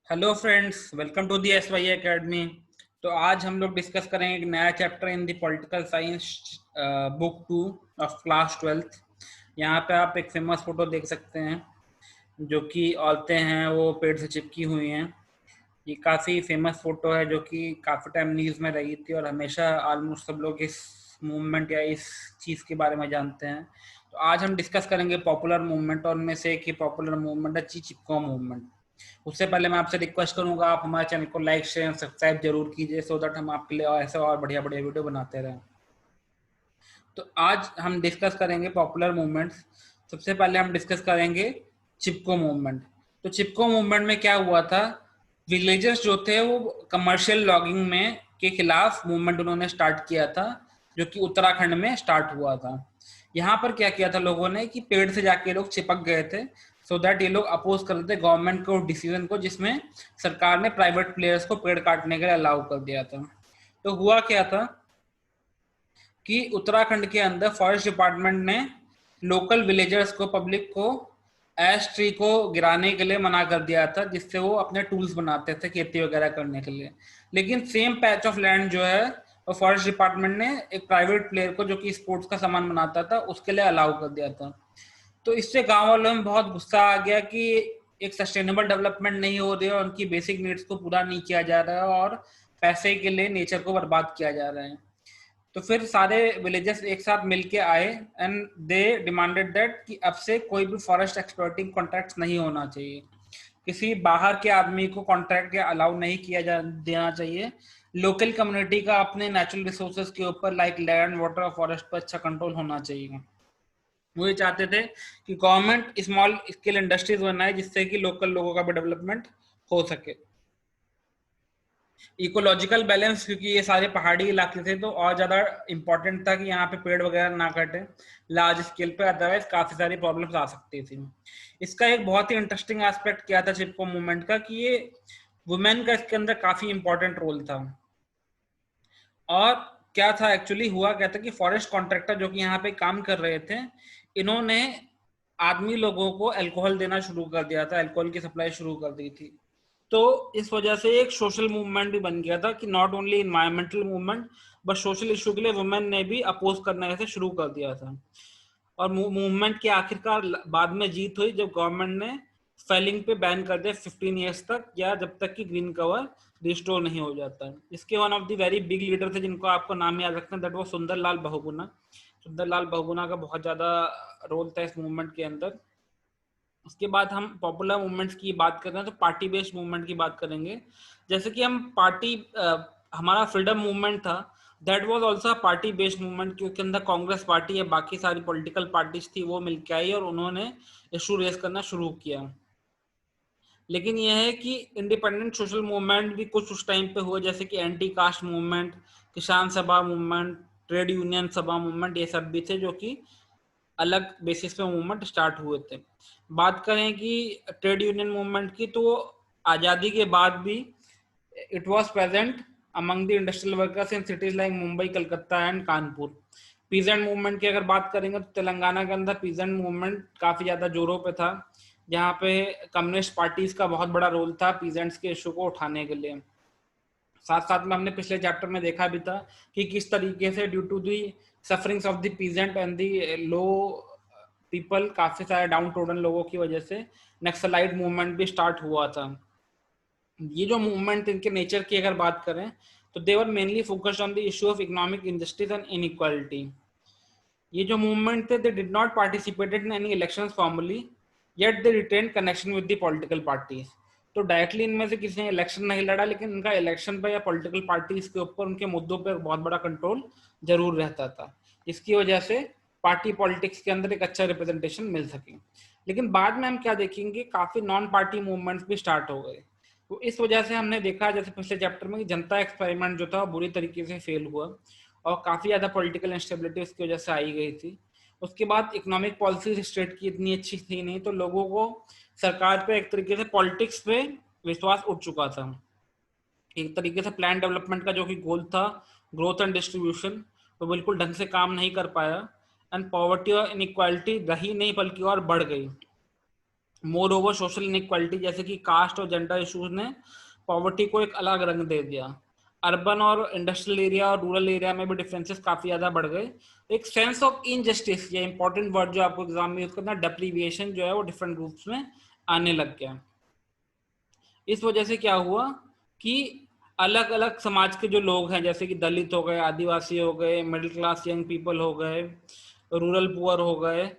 Hello friends, welcome to the S Y academy. तो आज हम लोग डिस्कस करेंगे एक नया chapter in the political science book 2 of class 12th। यहाँ पे आप एक फेमस फोटो देख सकते हैं जो कि औरतें हैं वो पेड़ से चिपकी हुई हैं। ये काफ़ी फेमस फोटो है जो कि काफ़ी टाइम न्यूज़ में रही थी और हमेशा ऑलमोस्ट सब लोग इस मूवमेंट या इस चीज़ के बारे में जानते हैं। तो आज हम डिस्कस करेंगे पॉपुलर मूवमेंट और उनमें से एक ही पॉपुलर मूवमेंट है चिपको मूवमेंट। उससे पहले मैं आपसे रिक्वेस्ट करूंगा आप हमारे चैनल को लाइक शेयर सब्सक्राइब जरूर कीजिए सो दैट हम आपके लिए ऐसे और बढ़िया बढ़िया वीडियो बनाते रहें। तो आज हम डिस्कस करेंगे पॉपुलर मूवमेंट्स। सबसे पहले हम डिस्कस करेंगे चिपको मूवमेंट। तो चिपको मूवमेंट में क्या हुआ था, विलेजर्स जो थे वो कमर्शियल लॉगिंग में के खिलाफ मूवमेंट उन्होंने स्टार्ट किया था, जो कि उत्तराखंड में स्टार्ट हुआ था। यहाँ पर क्या किया था लोगों ने कि पेड़ से जाके लोग चिपक गए थे सो दैट ये लोग अपोज कर रहे थे गवर्नमेंट को डिसीजन को जिसमें सरकार ने प्राइवेट प्लेयर्स को पेड़ काटने के लिए अलाउ कर दिया था। तो हुआ क्या था कि उत्तराखंड के अंदर फॉरेस्ट डिपार्टमेंट ने लोकल विलेजर्स को पब्लिक को एश ट्री को गिराने के लिए मना कर दिया था, जिससे वो अपने टूल्स बनाते थे खेती वगैरह करने के लिए। लेकिन सेम पैच ऑफ लैंड जो है और फॉरेस्ट डिपार्टमेंट ने एक प्राइवेट प्लेयर को जो कि स्पोर्ट्स का सामान बनाता था उसके लिए अलाउ कर दिया था। तो इससे गांव वालों में बहुत गुस्सा आ गया कि एक सस्टेनेबल डेवलपमेंट नहीं हो रही है और उनकी बेसिक नीड्स को पूरा नहीं किया जा रहा है और पैसे के लिए नेचर को बर्बाद किया जा रहा है। तो फिर सारे विलेजेस एक साथ मिलके आए एंड दे डिमांडेड दैट कि अब से कोई भी फॉरेस्ट एक्सप्लॉइटिंग कॉन्ट्रैक्ट्स नहीं होना चाहिए, किसी बाहर के आदमी को कॉन्ट्रैक्ट या अलाउ नहीं किया देना चाहिए। लोकल कम्युनिटी का अपने नेचुरल रिसोर्सेज के ऊपर लाइक लैंड वाटर और फॉरेस्ट पर अच्छा कंट्रोल होना चाहिए। वो ये चाहते थे कि गवर्नमेंट स्मॉल स्केल इंडस्ट्रीज बनाए जिससे कि लोकल लोगों का भी डेवलपमेंट हो सके। इकोलॉजिकल बैलेंस, क्योंकि ये सारे पहाड़ी इलाके थे तो और ज्यादा इंपॉर्टेंट था कि यहाँ पे पेड़ वगैरह ना कटे लार्ज स्केल पे, अदरवाइज काफी सारी प्रॉब्लम्स आ सकती थी। इसका एक बहुत ही इंटरेस्टिंग एस्पेक्ट क्या था चिपको मूवमेंट का कि ये वुमेन का इसके अंदर काफी इंपॉर्टेंट रोल था। और क्या था एक्चुअली, हुआ क्या था कि फॉरेस्ट कॉन्ट्रैक्टर जो कि यहाँ पे काम कर रहे थे, इन्होंने आदमी लोगों को अल्कोहल देना शुरू कर दिया था, अल्कोहल की सप्लाई शुरू कर दी थी। तो इस वजह से एक सोशल मूवमेंट भी बन गया था कि not only environmental movement but social issue के लिए वुमेन ने भी अपोज करना ऐसे शुरू कर दिया था। और मूवमेंट की आखिरकार बाद में जीत हुई जब गवर्नमेंट ने फेलिंग पे बैन कर दिया 15 ईयर्स तक, या जब तक कि ग्रीन कवर रिस्टोर नहीं हो जाता है। इसके one of the very big leader थे जिनको आपको नाम याद रखना, दैट वो सुंदरलाल बहुगुणा। सुंदरलाल बहुगुणा का बहुत ज्यादा रोल था इस मूवमेंट के अंदर। उसके बाद हम पॉपुलर मूवमेंट्स की बात करते हैं तो पार्टी बेस्ड मूवमेंट की बात करेंगे। जैसे कि हम हमारा फ्रीडम मूवमेंट था, that was also party based movement, क्योंकि अंदर कांग्रेस पार्टी या बाकी सारी पॉलिटिकल पार्टीज थी वो मिलके आई और उन्होंने इशू रेस करना शुरू किया। लेकिन यह है कि इंडिपेंडेंट सोशल मूवमेंट भी कुछ उस टाइम पे हुए, जैसे कि एंटी कास्ट मूवमेंट, किसान सभा मूवमेंट, ट्रेड यूनियन सभा मूवमेंट, ये सब भी थे जो कि अलग बेसिस पे मूवमेंट स्टार्ट हुए थे। बात करें कि ट्रेड यूनियन मूवमेंट की, तो आज़ादी के बाद भी it was present among the industrial workers in cities like Mumbai, Calcutta and Kanpur. Peasant movement की अगर बात करेंगे तो तेलंगाना के अंदर पीजेंट मूवमेंट काफ़ी ज़्यादा जोरों पे था, जहाँ पे कम्युनिस्ट पार्टीज का बहुत बड़ा रोल था पीजेंट्स के इशू को उठाने के लिए। साथ साथ में हमने पिछले चैप्टर में देखा भी था कि किस तरीके से due to the sufferings of the peasant and the low people, काफी सारे डाउन टोडन लोगों की वजह से नक्सलाइट मूवमेंट भी स्टार्ट हुआ था। ये जो मूवमेंट इनके नेचर की अगर बात करें तो they were mainly focused on the issue of economic injustice and inequality. ये जो मूवमेंट थे they did not participated in any elections formally, yet they retain connection with the political parties. तो डायरेक्टली इनमें से किसी ने इलेक्शन नहीं लड़ा, लेकिन इनका इलेक्शन पे या पॉलिटिकल पार्टीज के ऊपर उनके मुद्दों पर बहुत बड़ा कंट्रोल जरूर रहता था, जिसकी वजह से पार्टी पॉलिटिक्स के अंदर एक अच्छा रिप्रेजेंटेशन मिल सके। लेकिन बाद में हम क्या देखेंगे, काफी नॉन पार्टी मूवमेंट्स भी स्टार्ट हो गए। तो इस वजह से हमने देखा जैसे पिछले चैप्टर में कि जनता एक्सपेरिमेंट जो था बुरी तरीके से फेल हुआ और काफी ज्यादा पॉलिटिकल इंस्टेबिलिटी उसकी वजह से आई गई थी। उसके बाद इकोनॉमिक पॉलिसी स्टेट की इतनी अच्छी थी नहीं, तो लोगों को सरकार पे एक तरीके से पॉलिटिक्स पे विश्वास उठ चुका था। एक तरीके से प्लान डेवलपमेंट का जो कि गोल था ग्रोथ एंड डिस्ट्रीब्यूशन, वो बिल्कुल ढंग से काम नहीं कर पाया एंड पॉवर्टी और इनइक्वालिटी रही नहीं बल्कि और बढ़ गई। मोर ओवर सोशल इनइक्वालिटी, जैसे कि कास्ट और जेंडर इश्यूज ने पॉवर्टी को एक अलग रंग दे दिया। अर्बन और इंडस्ट्रियल एरिया और रूरल एरिया में भी डिफरेंसेस काफी ज्यादा बढ़ गए। एक सेंस ऑफ इनजस्टिस, ये इंपॉर्टेंट वर्ड जो आपको एग्जाम में यूज करना, डेप्रीविएशन जो है वो डिफरेंट ग्रुप्स में आने लग गया। इस वजह से क्या हुआ कि अलग अलग समाज के जो लोग हैं, जैसे कि दलित हो गए, आदिवासी हो गए, मिडिल क्लास यंग पीपल हो गए, रूरल पुअर हो गए,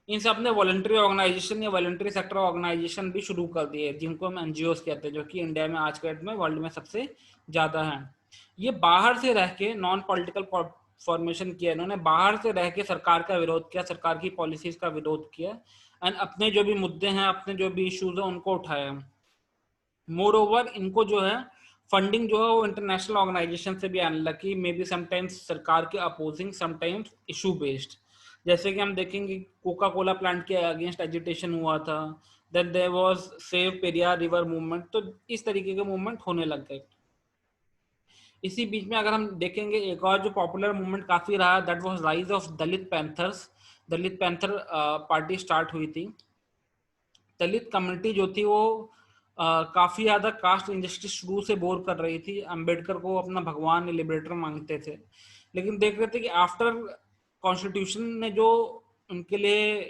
इन सब ने वॉलंटरी ऑर्गेनाइजेशन या वॉलंटरी सेक्टर ऑर्गेनाइजेशन भी शुरू कर दिए, जिनको हम एनजीओ कहते हैं, जो कि इंडिया में आज के डेट में वर्ल्ड में सबसे ज्यादा है। ये बाहर से रह के नॉन पॉलिटिकल फॉर्मेशन किया, इन्होंने बाहर से रह के सरकार का विरोध किया, सरकार की पॉलिसीज का विरोध किया, एंड अपने जो भी मुद्दे हैं, अपने जो भी इश्यूज हैं उनको उठाया। मोर ओवर इनको जो है फंडिंग जो है वो इंटरनेशनल ऑर्गेनाइजेशन से भी आने लगी, मे बी समटाइम्स सरकार के अपोजिंग, समटाइम्स इशू बेस्ड। जैसे कि हम देखेंगे कोका कोला प्लांट के अगेंस्ट एजिटेशन हुआ था, then there was save Periyar river movement, तो इस तरीके के मूवमेंट होने लग गए। इसी बीच में अगर हम देखेंगे एक और जो पॉपुलर मूवमेंट काफी रहा, that was rise of Dalit panthers. Dalit panther party start हुई थी। दलित कम्युनिटी जो थी वो काफी ज्यादा कास्ट इंजस्टिस शुरू से बोर कर रही थी, अंबेडकर को अपना भगवान लिबरेटर मांगते थे, लेकिन देख रहे थे कि आफ्टर कॉन्स्टिट्यूशन ने जो उनके लिए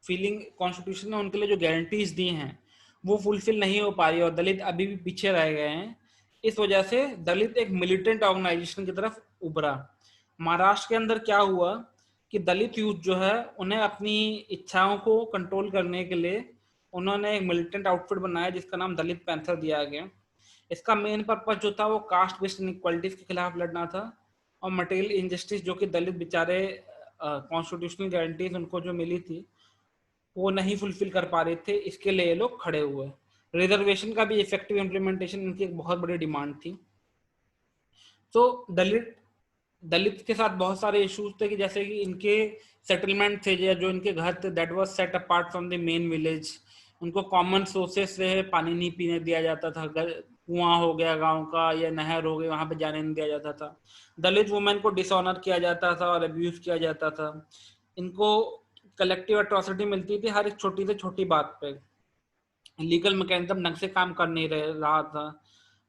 कॉन्स्टिट्यूशन ने उनके लिए जो गारंटीज दी हैं वो फुलफिल नहीं हो पा रही, और दलित अभी भी पीछे रह गए हैं। इस वजह से दलित एक मिलिटेंट ऑर्गेनाइजेशन की तरफ उभरा। महाराष्ट्र के अंदर क्या हुआ कि दलित यूथ जो है उन्हें अपनी इच्छाओं को कंट्रोल करने के लिए उन्होंने एक मिलिटेंट आउटफिट बनाया जिसका नाम दलित पैंथर दिया गया। इसका मेन पर्पस जो था वो कास्ट बेस्ड इनइक्वालिटीज के खिलाफ लड़ना था, और मटेरियल इनजस्टिस जो कि दलित बेचारे कॉन्स्टिट्यूशनल गारंटीज उनको जो मिली थी वो नहीं फुलफिल कर पा रहे थे, इसके लिए ये लोग खड़े हुए। रिजर्वेशन का भी इफेक्टिव इम्प्लीमेंटेशन इनकी एक बहुत बड़ी डिमांड थी। तो दलित के साथ बहुत सारे इश्यूज थे कि जैसे कि इनके सेटलमेंट थे या जो इनके घर थे, that was set apart from the main village. उनको कॉमन सोर्सेस से पानी नहीं पीने दिया जाता था, कुआं हो गया गांव का या नहर हो गई वहां पे जाने नहीं दिया जाता था। दलित वुमेन को डिसऑनर किया जाता था और अब्यूज किया जाता था। इनको कलेक्टिव अट्रॉसिटी मिलती थी हर एक छोटी से छोटी बात पे। लीगल मैकेनिज्म ढंग से काम कर नहीं रहा था।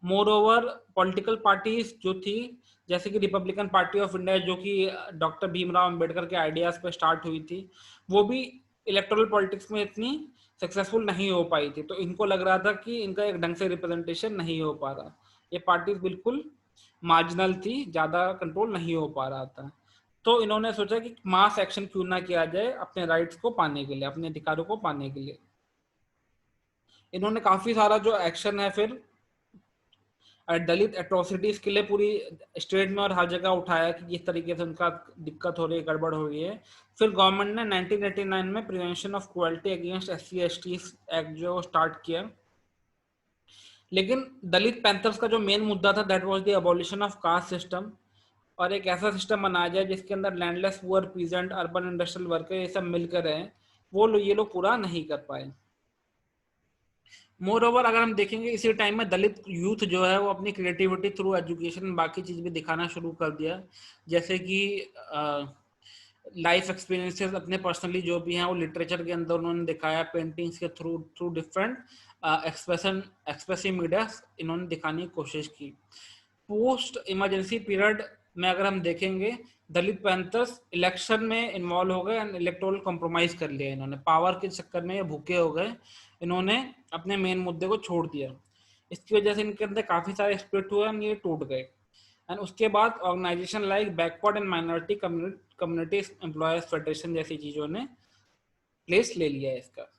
मोर ओवर पॉलिटिकल पार्टीज जो थी, जैसे कि रिपब्लिकन पार्टी ऑफ इंडिया जो कि डॉक्टर भीमराव अंबेडकर के आइडियाज पे स्टार्ट हुई थी, वो भी इलेक्टोरल पॉलिटिक्स में इतनी सक्सेसफुल नहीं हो पाई थी। तो इनको लग रहा था कि इनका एक ढंग से रिप्रेजेंटेशन नहीं हो पा रहा, ये पार्टीज बिल्कुल मार्जिनल थी, ज्यादा कंट्रोल नहीं हो पा रहा था। तो इन्होंने सोचा कि मास एक्शन क्यों ना किया जाए अपने राइट्स को पाने के लिए, अपने अधिकारों को पाने के लिए। इन्होंने काफी सारा जो एक्शन है फिर दलित एट्रोसिटीज के लिए पूरी स्टेट में और हर जगह उठाया कि किस तरीके से उनका दिक्कत हो रही है, गड़बड़ हो रही है। फिर गवर्नमेंट ने 1989 में prevention of cruelty against SC/ST act जो स्टार्ट किया। लेकिन दलित पैंथर्स का जो मेन मुद्दा था that was the abolition of caste system, और एक ऐसा सिस्टम बनाया जाए जिसके अंदर landless poor peasant urban industrial worker ये सब मिलकर हैं, वो ये लोग पूरा नहीं कर पाए। मोर ओवर अगर हम देखेंगे इसी टाइम में दलित यूथ जो है वो अपनी क्रिएटिविटी थ्रू एजुकेशन बाकी चीज भी दिखाना शुरू कर दिया, जैसे कि लाइफ एक्सपीरियंसेस अपने पर्सनली जो भी हैं वो लिटरेचर के अंदर उन्होंने दिखाया, पेंटिंग्स के through through different expressive media इन्होंने दिखाने की कोशिश की। पोस्ट इमरजेंसी पीरियड में अगर हम देखेंगे दलित पैंथर्स इलेक्शन में इन्वॉल्व हो गए एंड इलेक्टोरल कॉम्प्रोमाइज कर लिया इन्होंने, पावर के चक्कर में ये भूखे हो गए, इन्होंने अपने मेन मुद्दे को छोड़ दिया। इसकी वजह से इनके अंदर काफी सारे स्प्लिट हुए और ये टूट गए। एंड उसके बाद organisation like backward and minority communities employers federation जैसी चीजों ने प्लेस ले लिया है इसका।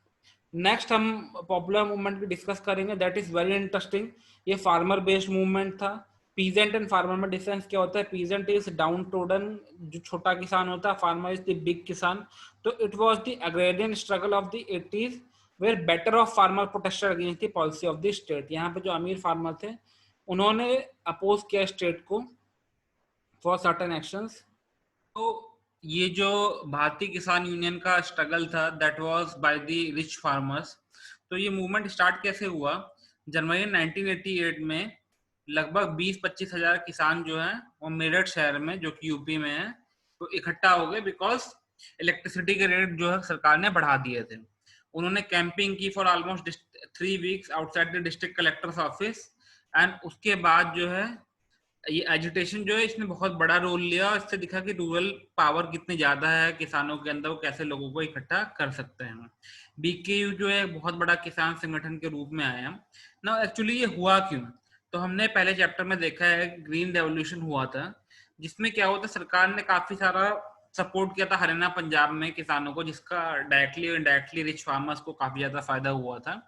नेक्स्ट हम पॉपुलर मूवमेंट की डिस्कस करेंगे, दैट इज वेरी इंटरेस्टिंग। ये फार्मर बेस्ड मूवमेंट था। पीजेंट एंड फार्मर में डिफरेंस क्या होता है? पीजेंट इज डाउन टोडन, जो छोटा किसान होता है, farmer is the big kisan. तो it was the agrarian struggle of the 80s where better off farmer protested against the policy of the state. यहाँ पे जो अमीर फार्मर थे उन्होंने अपोज किया स्टेट को फॉर सर्टेन एक्शंस। तो ये जो भारतीय किसान यूनियन का स्ट्रगल था that was by the rich farmers. तो ये मूवमेंट स्टार्ट कैसे हुआ? जनवरी 1988 में लगभग 20-25 हजार किसान जो हैं वो मेरठ शहर में, जो कि यूपी में है, तो इकट्ठा हो गए बिकॉज इलेक्ट्रिसिटी के रेट जो है सरकार ने बढ़ा दिए थे। उन्होंने कैंपिंग की for almost 3 weeks outside the district collector's office and उसके बाद जो है ये एजुटेशन जो है इसने बहुत बड़ा रोल लिया और इससे दिखा कि रूरल पावर कितनी ज्यादा है किसानों के अंदर, वो कैसे लोगों को इकट्ठा कर सकते हैं। बीकेयू जो है बहुत बड़ा किसान संगठन के रूप में आया ना। एक्चुअली ये हुआ क्यों, तो हमने पहले चैप्टर में देखा है ग्रीन रेवोल्यूशन हुआ था, जिसमें क्या हुआ था, सरकार ने काफी सारा सपोर्ट किया था हरियाणा पंजाब में किसानों को, जिसका डायरेक्टली और इनडायरेक्टली रिच फार्मर्स को काफी ज्यादा फायदा हुआ था।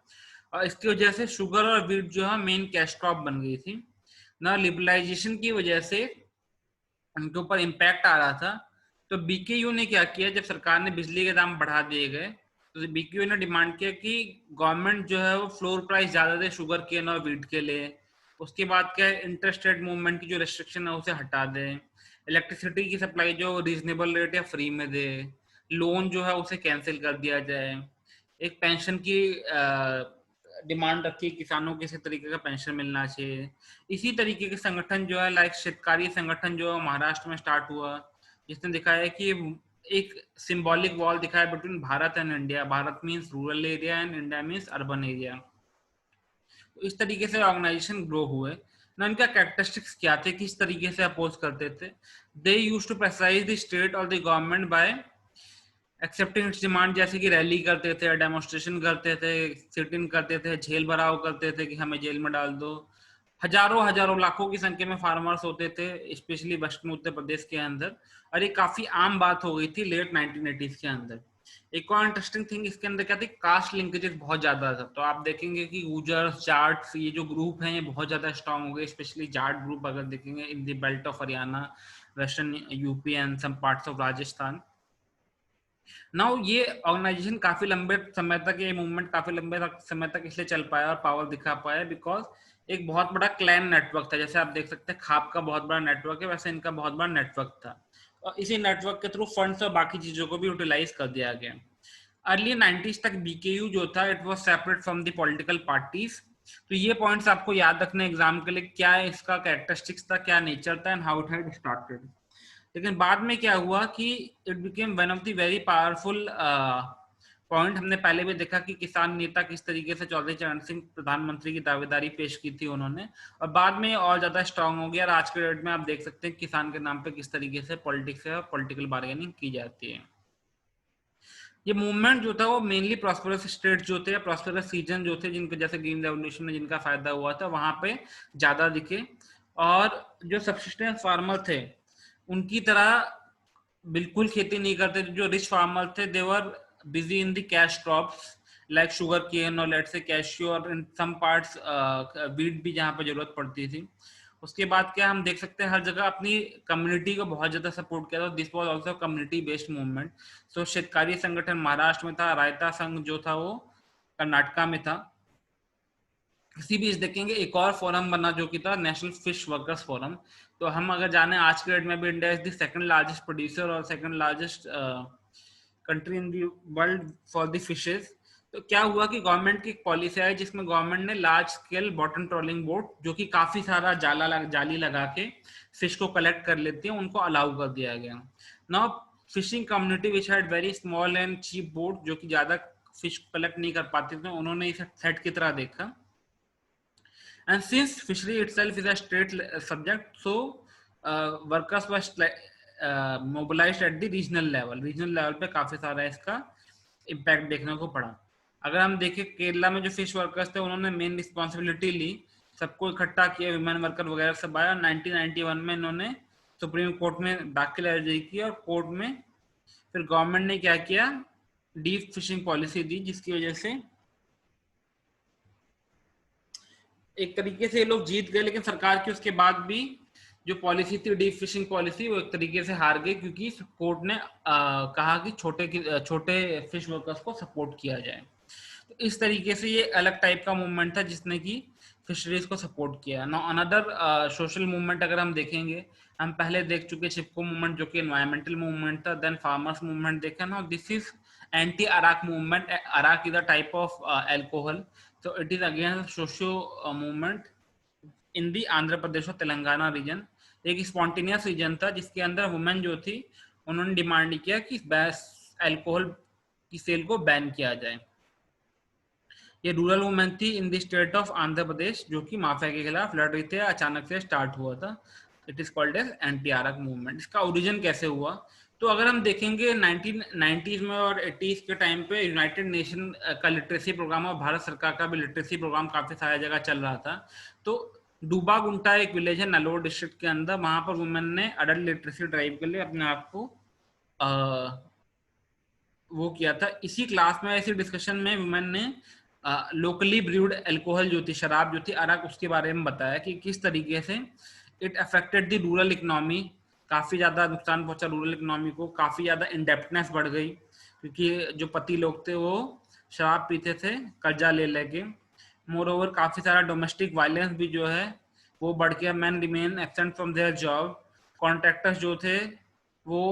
और इसकी वजह से शुगर और व्हीट जो है मेन कैश क्रॉप बन गई थी ना। लिबरलाइजेशन की वजह से उनके ऊपर इम्पैक्ट आ रहा था। तो बीकेयू ने क्या किया, जब सरकार ने बिजली के दाम बढ़ा दिए गए तो बीकेयू ने डिमांड किया कि गवर्नमेंट जो है वो फ्लोर प्राइस ज्यादा दे शुगर केन और व्हीट के लिए। उसके बाद क्या है, इंटरेस्ट रेट मूवमेंट की जो रिस्ट्रिक्शन है उसे हटा दे, इलेक्ट्रिसिटी की सप्लाई जो रीजनेबल रेट या फ्री में दे, लोन जो है उसे कैंसिल कर दिया जाए, एक पेंशन की डिमांड रखी, किसानों को किसी तरीके का पेंशन मिलना चाहिए। इसी तरीके के संगठन जो है लाइक शेतकारी संगठन जो महाराष्ट्र में स्टार्ट हुआ, जिसने दिखाया कि एक सिंबॉलिक वॉल दिखाया between Bharat and India. Bharat means rural area and India means urban area. तो इस तरीके से ऑर्गेनाइजेशन ग्रो हुए ना। इनका कैरेक्टरिस्टिक्स क्या थे, किस तरीके से अपोज करते थे। They used to pressurise the state और the government by accepting its demand, जैसे कि रैली करते थे, डेमोन्स्ट्रेशन करते थे, सिट इन करते थे, जेल भराव करते थे कि हमें जेल में डाल दो। हजारों लाखों की संख्या में फार्मर्स होते थे स्पेशली वेस्टर्न उत्तर प्रदेश के अंदर, और ये काफी आम बात हो गई थी लेट 1980s के अंदर। एक और इंटरेस्टिंग थिंग इसके अंदर क्या थी, कास्ट लिंकेजेस बहुत ज्यादा था। तो आप देखेंगे कि गुजर्स, जाट्स, ये जो ग्रुप हैं ये बहुत ज्यादा स्ट्रांग हो गए, स्पेशली जाट ग्रुप अगर देखेंगे in the belt of Haryana, western UP and some parts of Rajasthan. Now ये ऑर्गेनाइजेशन काफी लंबे समय तक, ये मूवमेंट काफी लंबे समय तक इसलिए चल पाया और पावर दिखा पाया बिकॉज एक बहुत बड़ा क्लैन नेटवर्क था। जैसे आप देख सकते हैं खाप का बहुत बड़ा नेटवर्क है, वैसे इनका बहुत बड़ा नेटवर्क था और इसी नेटवर्क के थ्रू फंड्स और बाकी चीजों को भी यूटिलाइज कर दिया गया। अर्ली 90s तक बीकेयू जो था it was separate from the political parties. तो ये पॉइंट्स आपको याद रखने एग्जाम के लिए, क्या इसका कैरेक्टरिस्टिक्स था, क्या नेचर था and how it had started. लेकिन बाद में क्या हुआ कि it became one of the very powerful point. हमने पहले भी देखा कि किसान नेता किस तरीके से चौधरी चरण सिंह प्रधानमंत्री की दावेदारी पेश की थी उन्होंने, और बाद में और ज्यादा स्ट्रांग हो गया। और आज के डेट में आप देख सकते हैं किसान के नाम पे किस तरीके से पॉलिटिक्स और पॉलिटिकल बार्गेनिंग की जाती है। ये मूवमेंट जो था वो मेनली प्रॉस्पेरस स्टेट जो थे, प्रॉस्पेरस रीजन जो थे, जिनके जैसे ग्रीन रेवोल्यूशन में जिनका फायदा हुआ था वहां पे ज्यादा दिखे। और जो सबसिस्टेंस फार्मर थे उनकी तरह बिल्कुल खेती नहीं करते थे। जो रिच फार्मर थे they were busy in the cash crops like sugar cane और लेट्स से कैश्यू और इन सम पार्ट्स वीट भी जहाँ पे जरूरत पड़ती थी। उसके बाद क्या हम देख सकते हैं हर जगह अपनी कम्युनिटी को बहुत ज्यादा सपोर्ट किया था। This was also community based movement. So Shetkari Sanghatana Maharashtra में था, रायता संघ जो था वो कर्नाटका में था। किसी भी देखेंगे एक और फोरम बना जो कि था नेशनल फिश वर्कर्स फोरम। तो हम अगर जाने आज के डेट में भी India is the second largest producer और second largest country in the world for the fishes. तो क्या हुआ कि गवर्नमेंट की एक पॉलिसी आई जिसमें गवर्नमेंट ने large scale bottom trawling boat जो कि काफी सारा जाली लगा के फिश को कलेक्ट कर लेती है, उनको अलाउ कर दिया गया। Now fishing community which had very small and cheap boat जो कि ज्यादा फिश कलेक्ट नहीं कर पाते थे, उन्होंने इसे थ्रेट की तरह देखा। And since fishery itself is a state subject, so workers were mobilized at the regional level. Regional level पे काफी सारा इसका इम्पैक्ट देखने को पड़ा। अगर हम देखें केरला में जो फिश वर्कर्स थे उन्होंने मेन रिस्पॉन्सिबिलिटी ली, सबको इकट्ठा किया, विमेन वर्कर वगैरह सब आया। 1991 में इन्होंने सुप्रीम कोर्ट में दाखिल अर्जी की और कोर्ट में फिर गवर्नमेंट ने क्या किया, डीप फिशिंग पॉलिसी दी, जिसकी वजह से एक तरीके से ये लोग जीत गए। लेकिन सरकार की उसके बाद भी जो पॉलिसी थी डीप फिशिंग पॉलिसी वो एक तरीके से हार गई, क्योंकि कोर्ट ने कहा कि छोटे फिश वर्कर्स को सपोर्ट किया जाए। तो इस तरीके से ये अलग टाइप का मूवमेंट था जिसने कि फिशरीज को सपोर्ट किया। ना अनदर सोशल मूवमेंट अगर हम देखेंगे, हम पहले देख चुके चिपको मूवमेंट जो कि एनवायरमेंटल मूवमेंट था, देन फार्मर्स मूवमेंट देखा ना, this is anti arrack movement. Arrack is a type of alcohol, so it is again a socio movement in the Andhra Pradesh और तेलंगाना रीजन। एक स्पॉन्टेनियस रीजन था जिसके अंदर वुमेन जो थी उन्होंने डिमांड किया कि अल्कोहल की सेल को बैन किया जाए। ये रूरल वुमेन थी in the state of Andhra Pradesh, जो कि माफिया के खिलाफ लड़ रही थी, अचानक से स्टार्ट हुआ था। It is called as anti arrack movement. इसका ओरिजिन कैसे हुआ, तो अगर हम देखेंगे 1990s में और 80s के टाइम पे यूनाइटेड नेशन का लिटरेसी प्रोग्राम और भारत सरकार का भी लिटरेसी प्रोग्राम काफी सारी जगह चल रहा था। तो डूबा गुंटा एक विलेज है नलोर डिस्ट्रिक्ट के अंदर, वहां पर वुमेन ने अडल्ट लिटरेसी ड्राइव के लिए अपने आप को वो किया था। इसी क्लास में, इसी डिस्कशन में वुमेन ने लोकली ब्रूड अल्कोहल जो थी, शराब जो थी, अरक, उसके बारे में बताया कि किस तरीके से it affected the rural economy, काफी ज्यादा नुकसान पहुंचा रूरल इकोनॉमी को, काफी ज्यादा इंडेप्टनेस बढ़ गई, क्योंकि जो पति लोग थे वो शराब पीते थे कर्जा ले लेके। मोर ओवर काफी सारा डोमेस्टिक वायलेंस भी जो है वो बढ़ गया। Man remain absent from their job, contractors जो थे वो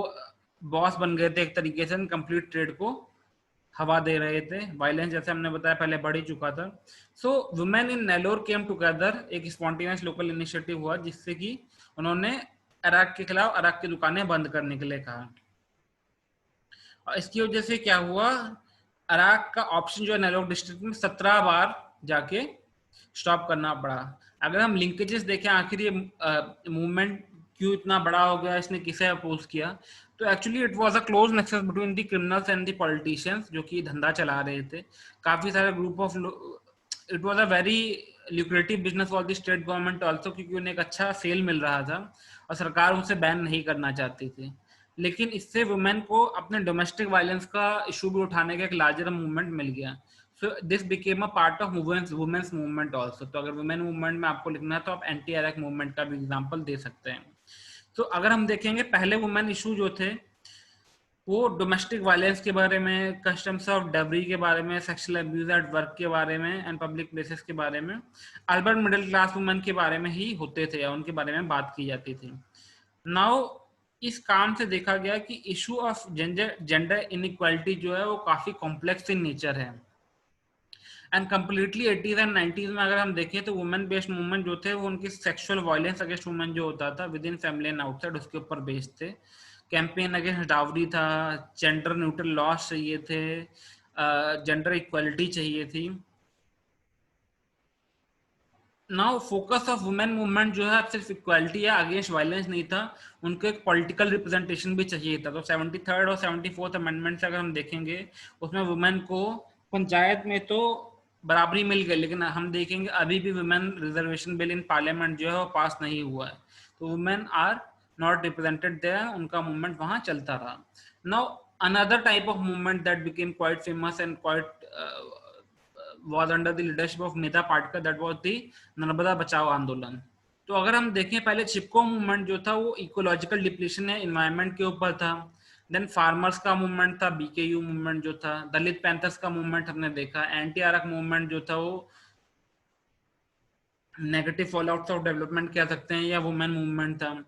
बॉस बन गए थे एक तरीके से, कंप्लीट ट्रेड को हवा दे रहे थे। वायलेंस जैसे हमने बताया पहले बढ़ ही चुका था। सो women in Nellore came together, एक स्पॉन्टेनियस लोकल इनिशिएटिव हुआ जिससे कि उन्होंने अराक के खिलाफ अराक की दुकानें बंद करने के लिए कहा। और इसकी वजह से क्या हुआ, अराक का ऑप्शन जो है नेलोर डिस्ट्रिक्ट में 17 बार जाके स्टॉप करना पड़ा। अगर हम लिंकेजेस देखें आखिर ये मूवमेंट क्यों इतना बड़ा हो गया, इसने किसे अपोज किया, तो actually it was a close nexus between the criminals and the politicians, जो कि धंधा चला रहे थे। काफी सारे group of, it was a very lucrative business for the state government also, क्योंकि उन्हें एक अच्छा सेल मिल रहा था और सरकार उसे बैन नहीं करना चाहती थी। लेकिन इससे वुमेन को अपने डोमेस्टिक वायलेंस का इशू भी उठाने का एक लार्जर मूवमेंट मिल गया। So this became a part of women's movement also. तो अगर वुमेन मूवमेंट में आपको लिखना है तो आप एंटी अरैक मूवमेंट का भी एग्जांपल दे सकते हैं। तो अगर हम देखेंगे पहले वुमेन इशू जो थे वो डोमेस्टिक वायलेंस के बारे में, कस्टम्स ऑफ डेब्री के बारे में, सेक्सुअल अब्यूज एट वर्क के बारे में एंड पब्लिक प्लेसेस के बारे में, अर्बन मिडिल क्लास वुमेन के बारे में ही होते थे या उनके बारे में बात की जाती थी। नाउ इस काम से देखा गया कि इशू ऑफ जेंडर इनइक्वालिटी जो है वो काफी कॉम्प्लेक्स इन नेचर है। And completely 80s and 90s में अगर हम देखें तो वुमेन बेस्ड मूवमेंट जो थे वो उनकी सेक्सुअल वायलेंस अगेंस्ट वुमेन जो होता था with in family and outside, उसके ऊपर बेस्ड थे। कैंपेन अगेंस्ट डावरी था, जेंडर न्यूट्रल लॉस चाहिए थे, जेंडर इक्वालिटी चाहिए थी। Now focus of women movement जो है सिर्फ इक्वालिटी या अगेंस्ट वायलेंस नहीं था, उनको एक पॉलिटिकल रिप्रेजेंटेशन भी चाहिए था। तो 73rd और 74th अमेंडमेंट से अगर हम देखेंगे उसमें वुमेन को पंचायत में तो बराबरी मिल गई, लेकिन हम देखेंगे अभी भी women reservation bill in parliament जो है वो पास नहीं हुआ है। तो women are not represented there, उनका मूवमेंट वहां चलता रहा। Now another type of movement that became quite famous and quite was under the leadership of Medha Patkar, that was the Narmada Bachao Andolan. तो अगर हम देखें पहले चिपको मूवमेंट जो था वो इकोलॉजिकल डिप्लीशन है एनवायरनमेंट के ऊपर था। देन फार्मर्स का मूवमेंट था, बीकेयू मूवमेंट जो था, दलित पैंथर्स का मूवमेंट हमने देखा, एंटी आरक मूवमेंट जो था वो नेगेटिव फॉलोआउट्स ऑफ डेवलपमेंट कह सकते हैं, या वुमेन मूवमेंट था।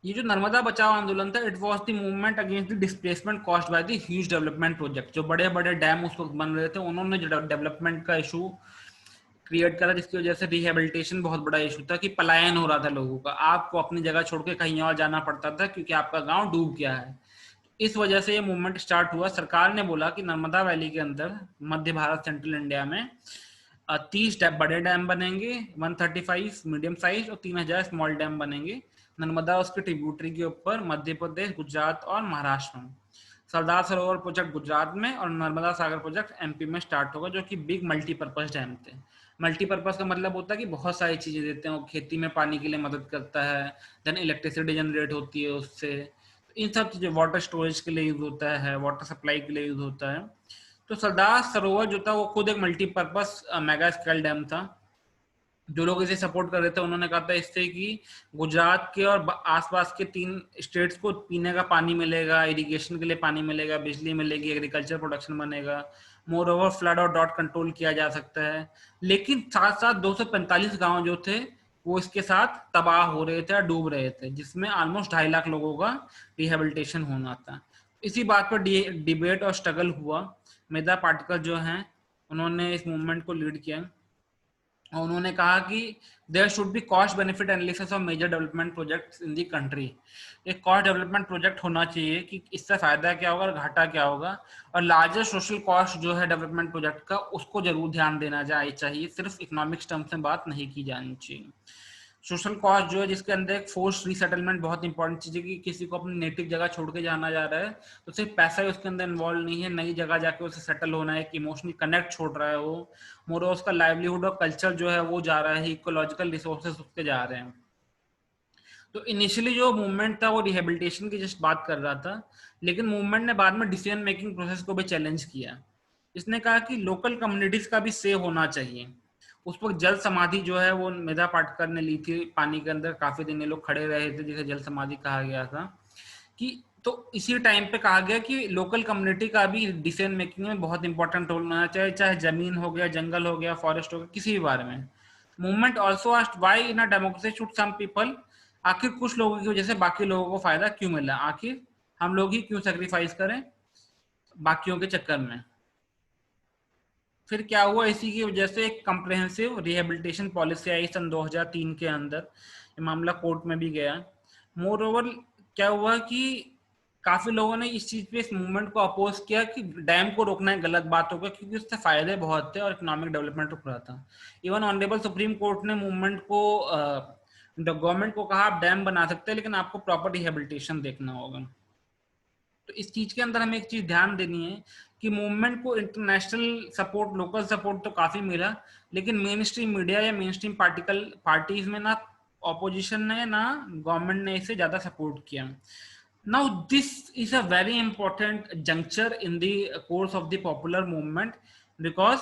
ये जो नर्मदा बचाओ आंदोलन था, it was the movement against the displacement caused by the huge development project. जो बड़े बड़े डैम उस वक्त बन रहे थे, उन्होंने जो डेवलपमेंट का इशू क्रिएट करा, जिसकी वजह से रिहेबिलिटेशन बहुत बड़ा इशू था कि पलायन हो रहा था लोगों का, आपको अपनी जगह छोड़ के कहीं और जाना पड़ता था क्योंकि आपका गांव डूब गया है। इस वजह से ये मूवमेंट स्टार्ट हुआ। सरकार ने बोला कि नर्मदा वैली के अंदर मध्य भारत सेंट्रल इंडिया में 30 बड़े डैम बनेंगे, 135 मीडियम साइज और 3000 स्मॉल डैम बनेंगे नर्मदा उसके ट्रिब्यूटरी के ऊपर, मध्य प्रदेश, गुजरात और महाराष्ट्र में। सरदार सरोवर प्रोजेक्ट गुजरात में और नर्मदा सागर प्रोजेक्ट एमपी में स्टार्ट होगा, जो कि बिग मल्टीपर्पज डैम थे। मल्टीपर्पज का मतलब होता है कि बहुत सारी चीजें देते हैं, वो खेती में पानी के लिए मदद करता है, देन इलेक्ट्रिसिटी जनरेट होती है उससे, इन सब चीजें, वाटर स्टोरेज के लिए यूज होता है, वाटर सप्लाई के लिए यूज होता है। तो सरदार सरोवर जो था वो खुद एक मल्टीपर्पज मेगा स्केल डैम था। जो लोग इसे सपोर्ट कर रहे थे उन्होंने कहा था इससे कि गुजरात के और आसपास के 3 स्टेट्स को पीने का पानी मिलेगा, इरिगेशन के लिए पानी मिलेगा, बिजली मिलेगी, एग्रीकल्चर प्रोडक्शन बनेगा, मोर ओवर फ्लड और ड्रॉट कंट्रोल किया जा सकता है। लेकिन साथ साथ 245 गांव जो थे वो इसके साथ तबाह हो रहे थे और डूब रहे थे, जिसमें ऑलमोस्ट 2.5 लाख लोगों का रिहेबिलिटेशन होना था। इसी बात पर डिबेट और स्ट्रगल हुआ। मेधा पाटकर जो हैं उन्होंने इस मूवमेंट को लीड किया। और उन्होंने कहा कि there should be cost benefit analysis of major development projects in the country. एक कॉस्ट डेवलपमेंट प्रोजेक्ट होना चाहिए कि इससे फायदा क्या होगा और घाटा क्या होगा, और लार्जर सोशल कॉस्ट जो है डेवलपमेंट प्रोजेक्ट का उसको जरूर ध्यान देना चाहिए, सिर्फ इकोनॉमिक्स टर्म्स में बात नहीं की जानी चाहिए। सोशल कॉस्ट जो है जिसके अंदर एक फोर्स रीसेटलमेंट बहुत इंपॉर्टेंट चीज है कि किसी को अपनी नेटिव जगह छोड़ के जाना जा रहा है तो सिर्फ पैसा ही उसके अंदर इन्वॉल्व नहीं है, नई जगह जाके उसे सेटल होना है, कि इमोशनल कनेक्ट छोड़ रहा है वो, मोर उसका लाइवलीहुड और कल्चर जो है वो जा रहा है, इकोलॉजिकल रिसोर्सेज उसके जा रहे हैं। तो इनिशियली जो मूवमेंट था वो रिहेबिलिटेशन की जस्ट बात कर रहा था, लेकिन मूवमेंट ने बाद में डिसीजन मेकिंग प्रोसेस को भी चैलेंज किया। इसने कहा कि लोकल कम्युनिटीज का भी से होना चाहिए। उस वक्त जल समाधि जो है वो मेधा पाटकर ने ली थी, पानी के अंदर काफी दिन ये लोग खड़े रहे थे जिसे जल समाधि कहा गया था। कि तो इसी टाइम पे कहा गया कि लोकल कम्युनिटी का भी डिसीजन मेकिंग में बहुत इंपॉर्टेंट रोल होना चाहिए, चाहे जमीन हो गया, जंगल हो गया, फॉरेस्ट हो गया, किसी भी बारे में। Movement also asked why in a democracy should some people, आखिर कुछ लोगों की वजह से बाकी लोगों को फायदा क्यों मिला, आखिर हम लोग ही क्यों सेक्रीफाइस करें बाकियों के चक्कर में। फिर क्या हुआ, इसी की वजह से एक कम्प्रहेंसिव रिहेबिलिटेशन पॉलिसी आई सन 2003 के अंदर। ये मामला कोर्ट में भी गया। मोर ओवर क्या हुआ कि काफी लोगों ने इस चीज पे, इस मूवमेंट को अपोज किया कि डैम को रोकना एक गलत बात होगा क्योंकि उससे फायदे बहुत थे और इकोनॉमिक डेवलपमेंट रुक रहा था। इवन ऑनरेबल सुप्रीम कोर्ट ने मूवमेंट को गवर्नमेंट को कहा आप डैम बना सकते हैं लेकिन आपको प्रॉपर रिहेबिलिटेशन देखना होगा। तो इस चीज के अंदर हमें एक चीज ध्यान देनी है कि मूवमेंट को इंटरनेशनल सपोर्ट, लोकल सपोर्ट तो काफी मिला, लेकिन मेन स्ट्रीम मीडिया या मेन स्ट्रीम पार्टीज में ना ऑपोजिशन ने ना गवर्नमेंट ने इसे ज्यादा सपोर्ट किया। Now this is a very important juncture in the course of the popular movement, because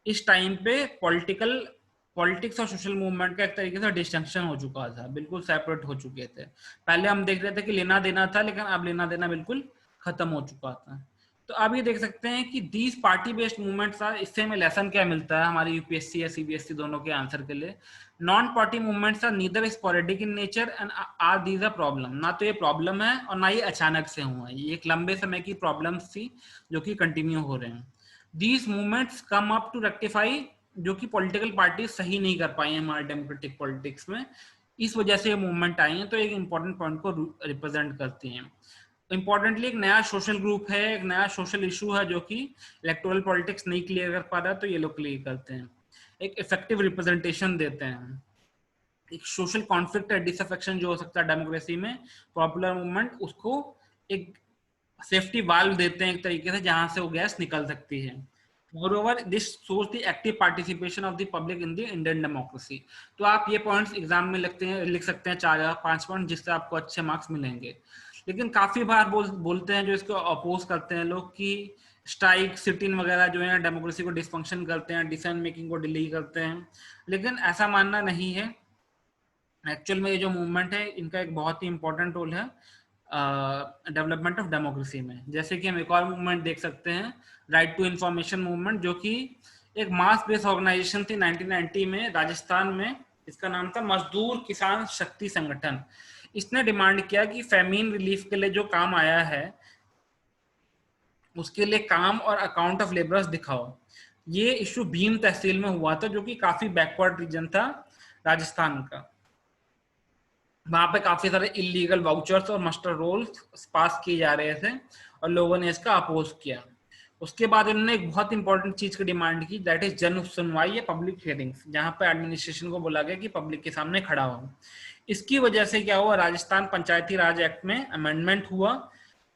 इस टाइम पे पॉलिटिक्स और सोशल मूवमेंट का एक तरीके से डिस्टिंक्शन हो चुका था, बिल्कुल सेपरेट हो चुके थे। पहले हम देख रहे थे कि लेना देना था, लेकिन अब लेना देना बिल्कुल खत्म हो चुका था। तो अब ये देख सकते हैं कि these party based movements are, इससे हमें लेसन क्या मिलता है हमारे यूपीएससी या सीबीएसई दोनों के आंसर के लिए। Non party movements are neither sporadic in nature and are these a problem. ना तो ये प्रॉब्लम है और ना ये अचानक से हुआ है, ये एक लंबे समय की प्रॉब्लम्स थी जो कि कंटिन्यू हो रहे हैं। These movements come up to rectify जो कि पॉलिटिकल पार्टी सही नहीं कर पाई है हमारे डेमोक्रेटिक पॉलिटिक्स में, इस वजह से ये मूवमेंट आई है। तो एक इंपॉर्टेंट पॉइंट को रिप्रेजेंट करती हैं। इंपॉर्टेंटली एक नया सोशल ग्रुप है, एक नया सोशल इशू है जो कि इलेक्टोरल पॉलिटिक्स नहीं क्लियर कर पा रहा, तो ये लोग क्लियर करते हैं, एक इफेक्टिव रिप्रेजेंटेशन देते हैं। एक सोशल कॉन्फ्लिक्ट या डिसअफेक्शन जो हो सकता है डेमोक्रेसी में, पॉपुलर मूवमेंट उसको एक सेफ्टी वाल्व देते हैं एक तरीके से जहां से वो गैस निकल सकती है। Moreover, this shows the active participation of the public in the Indian democracy. तो आप ये पॉइंट्स एग्जाम में लिख सकते हैं 4 या 5 पॉइंट, जिससे आपको अच्छे मार्क्स मिलेंगे। लेकिन काफी बार बोलते हैं जो इसको अपोज करते हैं लोग कि स्ट्राइक, सिट-इन वगैरह जो है डेमोक्रेसी को डिसफंक्शन करते हैं, डिसीजन मेकिंग को डिले करते हैं, लेकिन ऐसा मानना नहीं है। एक्चुअल में ये जो मूवमेंट है इनका एक बहुत ही इंपॉर्टेंट रोल है डेवलपमेंट ऑफ डेमोक्रेसी में। जैसे कि हम एक और मूवमेंट देख सकते हैं, राइट टू इंफॉर्मेशन मूवमेंट, जो कि एक मास बेस्ड ऑर्गेनाइजेशन थी 1990 में राजस्थान में। इसका नाम था मजदूर किसान शक्ति संगठन। इसने डिमांड किया कि फेमिन रिलीफ के लिए जो काम आया है उसके लिए काम और अकाउंट ऑफ लेबरर्स दिखाओ। ये इशू भीम तहसील में हुआ था जो कि काफी बैकवर्ड रीजन था राजस्थान का। वहां पे काफी सारे इलीगल वाउचर्स और मस्टर रोल्स पास किए जा रहे थे और लोगों ने इसका अपोज किया। उसके बाद उन्होंने एक बहुत इंपॉर्टेंट चीज की डिमांड की, दैट इज जन सुनवाई या पब्लिक हियरिंग्स, जहां पे एडमिनिस्ट्रेशन को बोला गया कि पब्लिक के सामने खड़ा हो। इसकी वजह से क्या हुआ, राजस्थान पंचायती राज एक्ट में अमेंडमेंट हुआ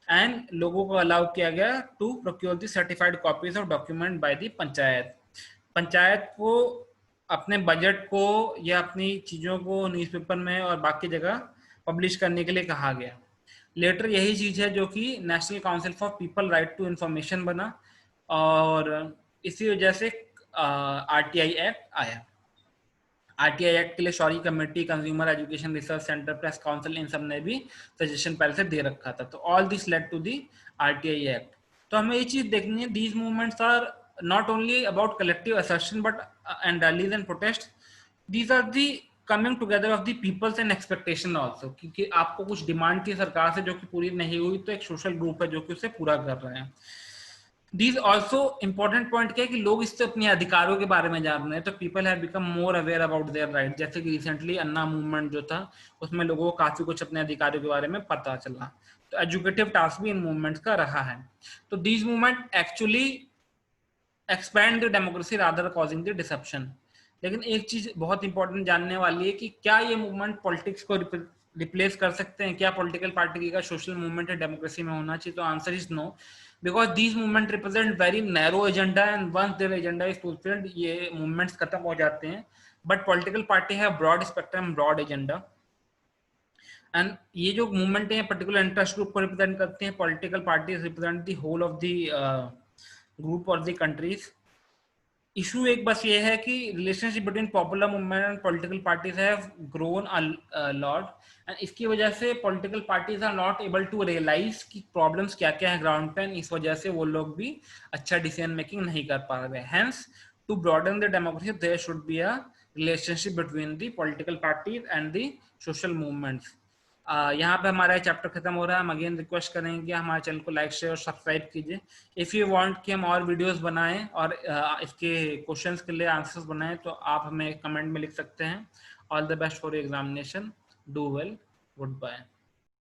एंड लोगों को अलाउ किया गया to procure the certified copies of document by the panchayat. Panchayat को अपने बजट को या अपनी चीजों को न्यूज़पेपर में और बाकी जगह पब्लिश करने के लिए कहा गया। लेटर यही चीज है जो कि national council for people right to information बना और इसी वजह से आरटीआई एक्ट आया। आरटीआई एक्ट के लिए Shourie committee, consumer education research centre, press council, इन सब ने भी सजेशन पहले से दे रखा था। तो all this led to the RTI act. तो हमें ये चीज देखनी है, these movements are not only about collective assertion but and rallies and protest, these are the coming together of the people's and expectation also, क्योंकि आपको कुछ demand थी सरकार से जो कि पूरी नहीं हुई, तो एक सोशल ग्रुप है जो कि उसे पूरा कर रहे हैं। These also important point क्या है कि लोग इससे अपने अधिकारों के बारे में जान रहे हैं, तो people have become more aware about their right. जैसे कि recently अन्ना मूवमेंट जो था उसमें लोगों को काफी कुछ अपने अधिकारों के बारे में पता चला, तो एजुकेटिव टास्क भी इन मूवमेंट का रहा है. तो these movement actually expand the democracy rather causing the deception. लेकिन एक चीज बहुत इंपॉर्टेंट जानने वाली है कि क्या ये मूवमेंट पॉलिटिक्स को रिप्लेस कर सकते हैं, क्या पॉलिटिकल पार्टी का सोशल मूवमेंट है डेमोक्रेसी में होना चाहिए, तो answer is no, because these movement represent very narrow agenda and once their agenda is fulfilled ये मूवमेंट्स खत्म हो जाते हैं. बट पॉलिटिकल पार्टी है broad spectrum broad agenda, and ये जो मूवमेंट है पर्टिकुलर इंटरेस्ट ग्रुप को रिप्रेजेंट करते हैं. Political parties represent the whole of the group और द कंट्रीज. इशू एक बस ये है कि relationship between popular movement and political parties have grown a lot, and इसकी वजह से political parties are not able to realise कि प्रॉब्लम्स क्या क्या है ग्राउंड पे, इस वजह से वो लोग भी अच्छा डिसीजन मेकिंग नहीं कर पा रहे. Hence to broaden the democracy there should be a relationship between the political parties and the social movements. यहाँ पे हमारा चैप्टर खत्म हो रहा है. हम अगेन रिक्वेस्ट करेंगे कि हमारे चैनल को लाइक शेयर और सब्सक्राइब कीजिए. इफ़ यू वांट कि हम और वीडियोस बनाएं और इसके क्वेश्चंस के लिए आंसर्स बनाएं, तो आप हमें कमेंट में लिख सकते हैं. All the best for examination. Do well. Good bye.